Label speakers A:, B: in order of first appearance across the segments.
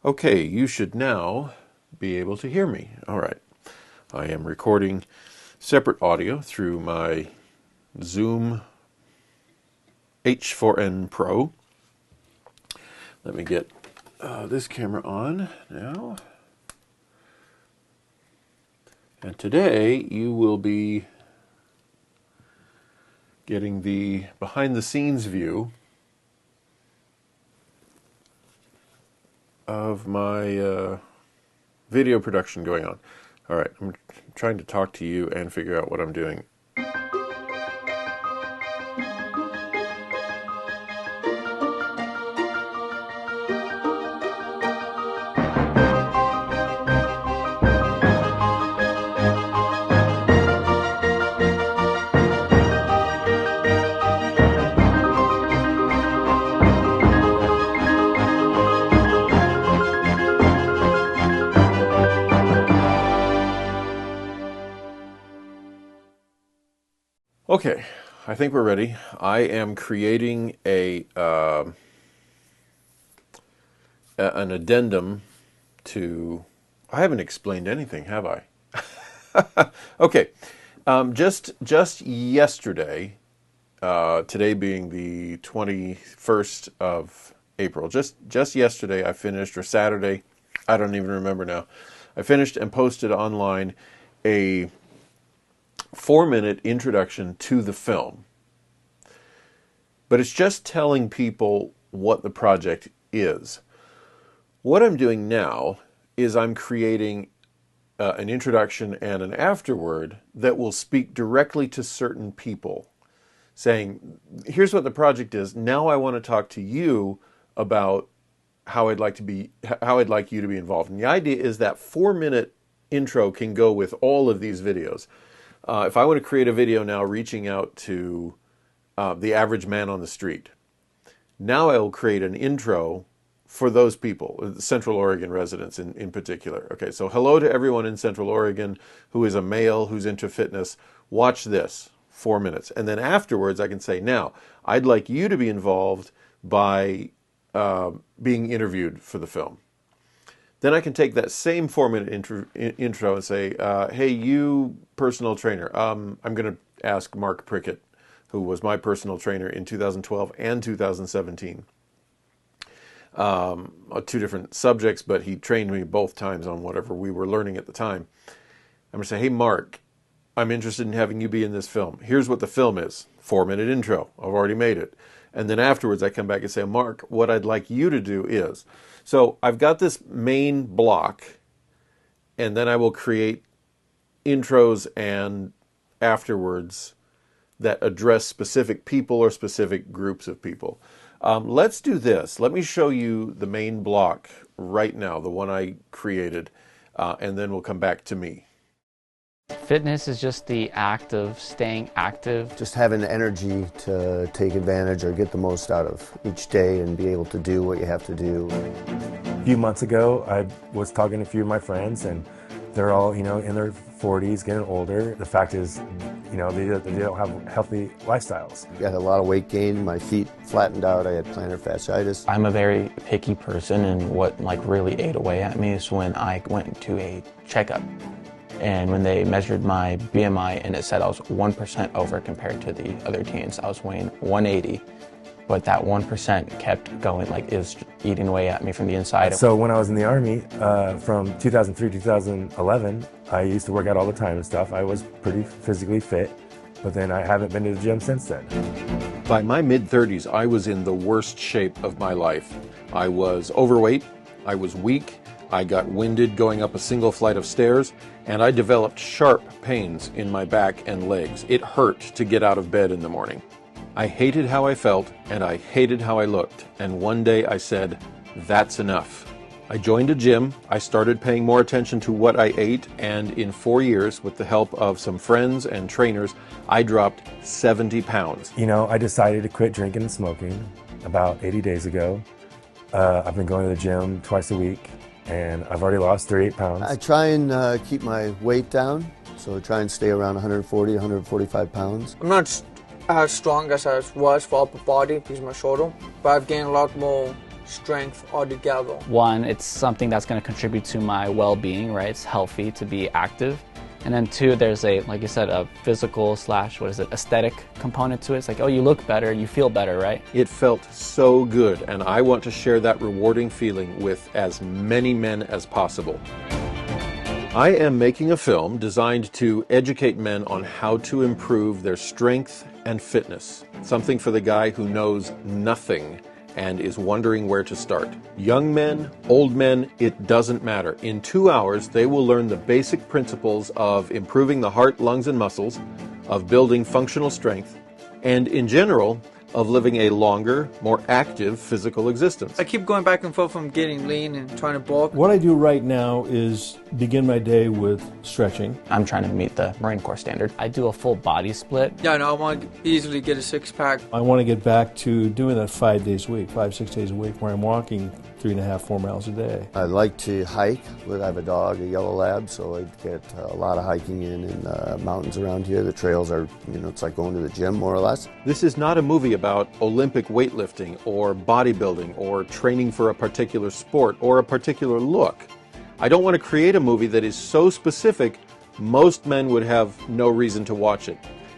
A: Okay, you should now be able to hear me. All right. I am recording separate audio through my Zoom H4n Pro. Let me get this camera on now. And today you will be getting the behind the scenes view of my video production going on. All right, I'm trying to talk to you and figure out what I'm doing. Okay, I think we're ready. I am creating an addendum to. I haven't explained anything, have I? Okay, just yesterday, today being the 21st of April. Just yesterday, I finished, or Saturday, I don't even remember now. I finished and posted online a 4-minute introduction to the film. But it's just telling people what the project is. What I'm doing now is I'm creating an introduction and an afterword that will speak directly to certain people, saying, here's what the project is. Now I want to talk to you about how I'd like you to be involved. And the idea is that 4-minute intro can go with all of these videos. If I want to create a video now reaching out to the average man on the street, now I will create an intro for those people, Central Oregon residents in particular. Okay, so hello to everyone in Central Oregon who is a male, who's into fitness. Watch this, 4 minutes. And then afterwards I can say, now, I'd like you to be involved by being interviewed for the film. Then I can take that same 4-minute intro and say, hey, you personal trainer. I'm going to ask Mark Prickett, who was my personal trainer in 2012 and 2017. Two different subjects, but he trained me both times on whatever we were learning at the time. I'm going to say, hey, Mark, I'm interested in having you be in this film. Here's what the film is. 4-minute intro. I've already made it. And then afterwards I come back and say, Mark, what I'd like you to do is. So I've got this main block, and then I will create intros and afterwards that address specific people or specific groups of people. Let's do this. Let me show you the main block right now, the one I created, and then we'll come back to me.
B: Fitness is just the act of staying active.
C: Just having the energy to take advantage or get the most out of each day and be able to do what you have to do.
D: A few months ago, I was talking to a few of my friends, and they're all, in their 40s, getting older. The fact is, they don't have healthy lifestyles.
C: I had a lot of weight gain. My feet flattened out. I had plantar fasciitis.
E: I'm a very picky person, and what really ate away at me is when I went to a checkup. And when they measured my BMI and it said I was 1% over compared to the other teens, I was weighing 180. But that 1% kept going, it was eating away at me from the inside.
D: So when I was in the Army, from 2003 to 2011, I used to work out all the time and stuff. I was pretty physically fit, but then I haven't been to the gym since then.
A: By my mid-30s, I was in the worst shape of my life. I was overweight, I was weak, I got winded going up a single flight of stairs, and I developed sharp pains in my back and legs. It hurt to get out of bed in the morning. I hated how I felt, and I hated how I looked, and one day I said, that's enough. I joined a gym, I started paying more attention to what I ate, and in 4 years, with the help of some friends and trainers, I dropped 70 pounds.
D: I decided to quit drinking and smoking about 80 days ago. I've been going to the gym twice a week, and I've already lost 38 pounds.
C: I try and keep my weight down, so I try and stay around 140, 145 pounds.
F: I'm not as strong as I was for upper body because of my shoulder, but I've gained a lot more strength altogether?
B: One, it's something that's going to contribute to my well-being, right? It's healthy to be active. And then two, there's a, like you said, a physical slash, what is it, aesthetic component to it. It's like, oh, you look better, you feel better, right?
A: It felt so good, and I want to share that rewarding feeling with as many men as possible. I am making a film designed to educate men on how to improve their strength and fitness, something for the guy who knows nothing and is wondering where to start. Young men, old men, it doesn't matter. In 2 hours, they will learn the basic principles of improving the heart, lungs, and muscles, of building functional strength, and in general, of living a longer, more active physical existence.
F: I keep going back and forth from getting lean and trying to bulk.
G: What I do right now is begin my day with stretching.
E: I'm trying to meet the Marine Corps standard.
B: I do a full body split.
F: Yeah, no, I want to easily get a six-pack.
G: I want to get back to doing that 5 days a week, 6 days a week, where I'm walking 3.5, 4 miles a day.
C: I like to hike. I have a dog, a yellow lab, so I get a lot of hiking in the mountains around here. The trails are, it's like going to the gym more or less.
A: This is not a movie about Olympic weightlifting or bodybuilding or training for a particular sport or a particular look. I don't want to create a movie that is so specific most men would have no reason to watch it.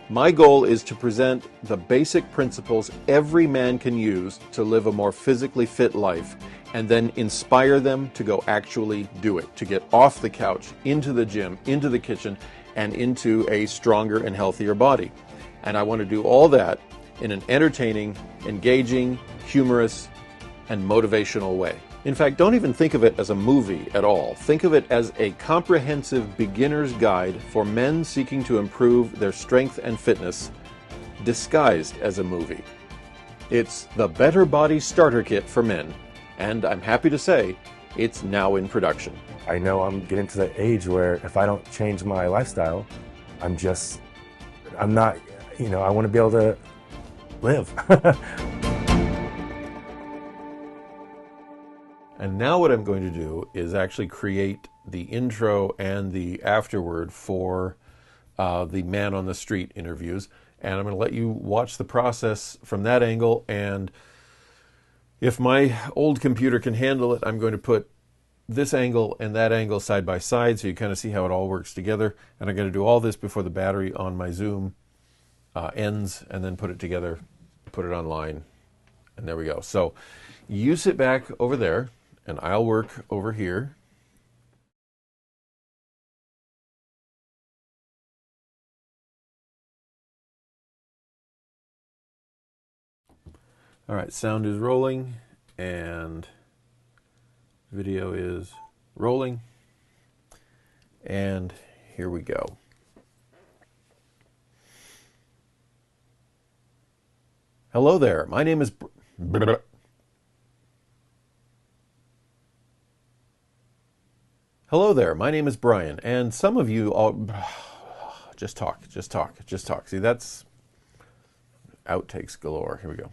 A: My goal is to present the basic principles every man can use to live a more physically fit life, and then inspire them to go actually do it, to get off the couch, into the gym, into the kitchen, and into a stronger and healthier body. And I want to do all that in an entertaining, engaging, humorous, and motivational way. In fact, don't even think of it as a movie at all. Think of it as a comprehensive beginner's guide for men seeking to improve their strength and fitness, disguised as a movie. It's the Better Body Starter Kit for men, and I'm happy to say it's now in production.
D: I know I'm getting to the age where if I don't change my lifestyle, I'm not, I want to be able to live.
A: And now what I'm going to do is actually create the intro and the afterword for the Man on the Street interviews. And I'm going to let you watch the process from that angle. And if my old computer can handle it, I'm going to put this angle and that angle side by side so you kind of see how it all works together. And I'm going to do all this before the battery on my Zoom ends, and then put it together, put it online, and there we go. So you sit back over there, and I'll work over here. All right, sound is rolling, and video is rolling, and here we go. Hello there, my name is... Hello there, my name is Brian, and some of you all... Just talk. See, that's outtakes galore. Here we go.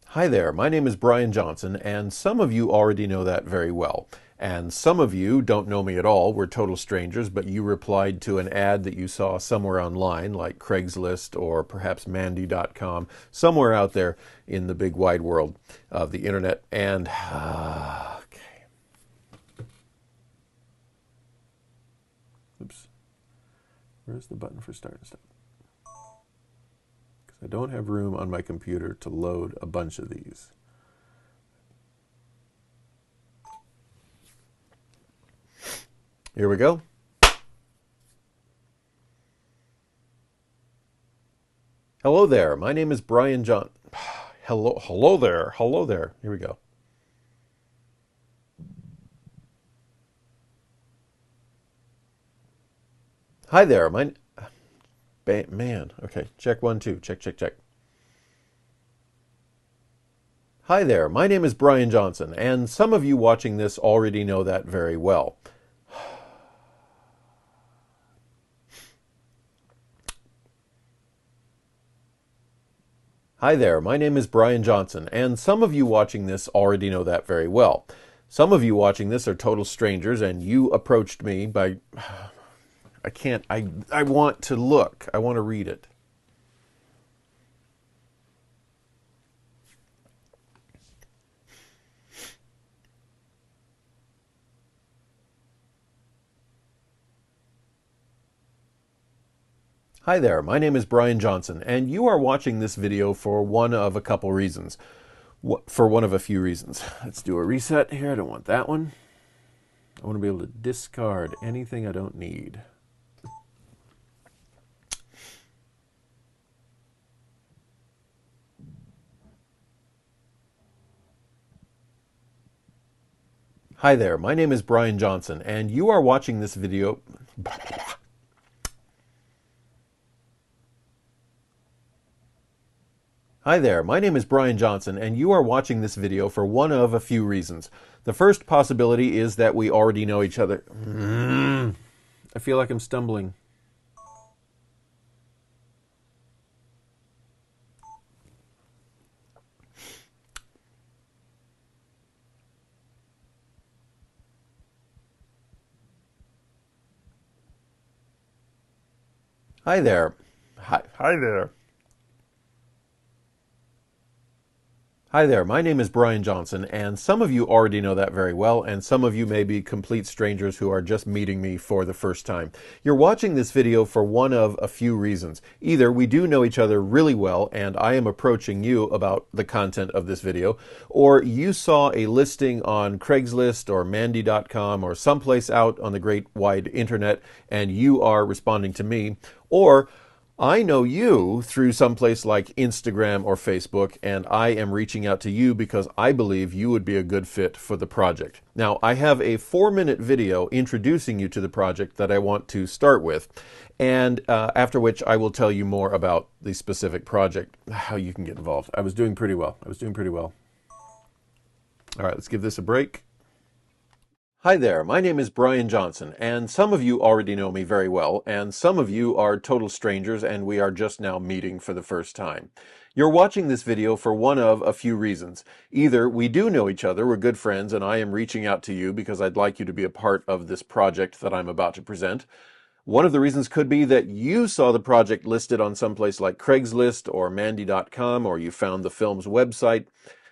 A: Hi there, my name is Brian Johnson, and some of you already know that very well. And some of you don't know me at all, we're total strangers, but you replied to an ad that you saw somewhere online, like Craigslist or perhaps Mandy.com, somewhere out there in the big wide world of the internet. And, okay. Oops. Where's the button for start and stop? Because I don't have room on my computer to load a bunch of these. Here we go. Hello there. My name is Brian John. Hello there. Here we go. Hi there. Man. Okay. Check 1, 2. Check. Hi there. My name is Brian Johnson, and some of you watching this already know that very well. Hi there, my name is Brian Johnson, and some of you watching this already know that very well. Some of you watching this are total strangers, and you approached me by... I can't. I want to look. I want to read it. Hi there, my name is Brian Johnson, and you are watching this video for one of a couple reasons. For one of a few reasons. Let's do a reset here. I don't want that one. I want to be able to discard anything I don't need. Hi there, my name is Brian Johnson, and you are watching this video. Hi there, my name is Brian Johnson, and you are watching this video for one of a few reasons. The first possibility is that we already know each other. I feel like I'm stumbling. Hi there. Hi there. Hi there, my name is Brian Johnson, and some of you already know that very well, and some of you may be complete strangers who are just meeting me for the first time. You're watching this video for one of a few reasons. Either we do know each other really well, and I am approaching you about the content of this video, or you saw a listing on Craigslist or Mandy.com or someplace out on the great wide internet, and you are responding to me, or I know you through someplace like Instagram or Facebook, and I am reaching out to you because I believe you would be a good fit for the project. Now, I have a 4-minute video introducing you to the project that I want to start with, and after which I will tell you more about the specific project, how you can get involved. I was doing pretty well. All right, let's give this a break. Hi there, my name is Brian Johnson, and some of you already know me very well, and some of you are total strangers, and we are just now meeting for the first time. You're watching this video for one of a few reasons. Either we do know each other, we're good friends, and I am reaching out to you because I'd like you to be a part of this project that I'm about to present. One of the reasons could be that you saw the project listed on someplace like Craigslist or Mandy.com, or you found the film's website.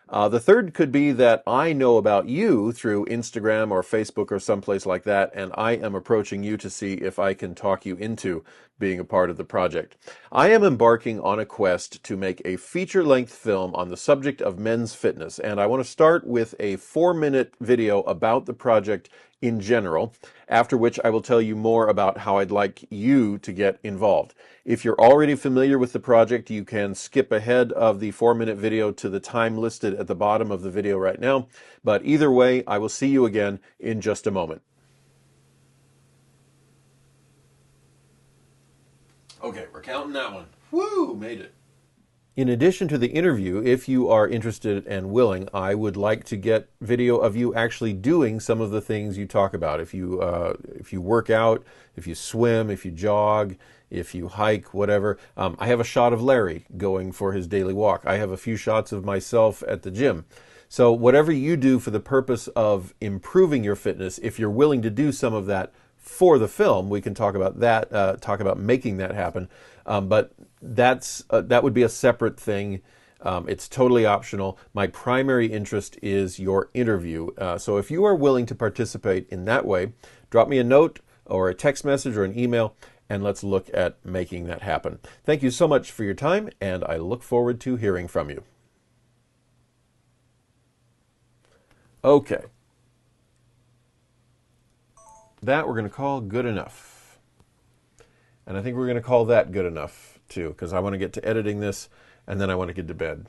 A: The third could be that I know about you through Instagram or Facebook or someplace like that, and I am approaching you to see if I can talk you into being a part of the project. I am embarking on a quest to make a feature-length film on the subject of men's fitness, and I want to start with a 4-minute video about the project in general, after which I will tell you more about how I'd like you to get involved. If you're already familiar with the project, you can skip ahead of the 4-minute video to the time listed at the bottom of the video right now, but either way, I will see you again in just a moment. Okay, we're counting that one. Woo, made it. In addition to the interview, if you are interested and willing, I would like to get video of you actually doing some of the things you talk about. If you work out, if you swim, if you jog, if you hike, whatever. I have a shot of Larry going for his daily walk. I have a few shots of myself at the gym. So whatever you do for the purpose of improving your fitness, if you're willing to do some of that for the film, we can talk about that, talk about making that happen. But that would be a separate thing. It's totally optional. My primary interest is your interview. So if you are willing to participate in that way, drop me a note or a text message or an email, and let's look at making that happen. Thank you so much for your time, and I look forward to hearing from you. Okay. That we're going to call good enough. And I think we're going to call that good enough, too, because I want to get to editing this, and then I want to get to bed.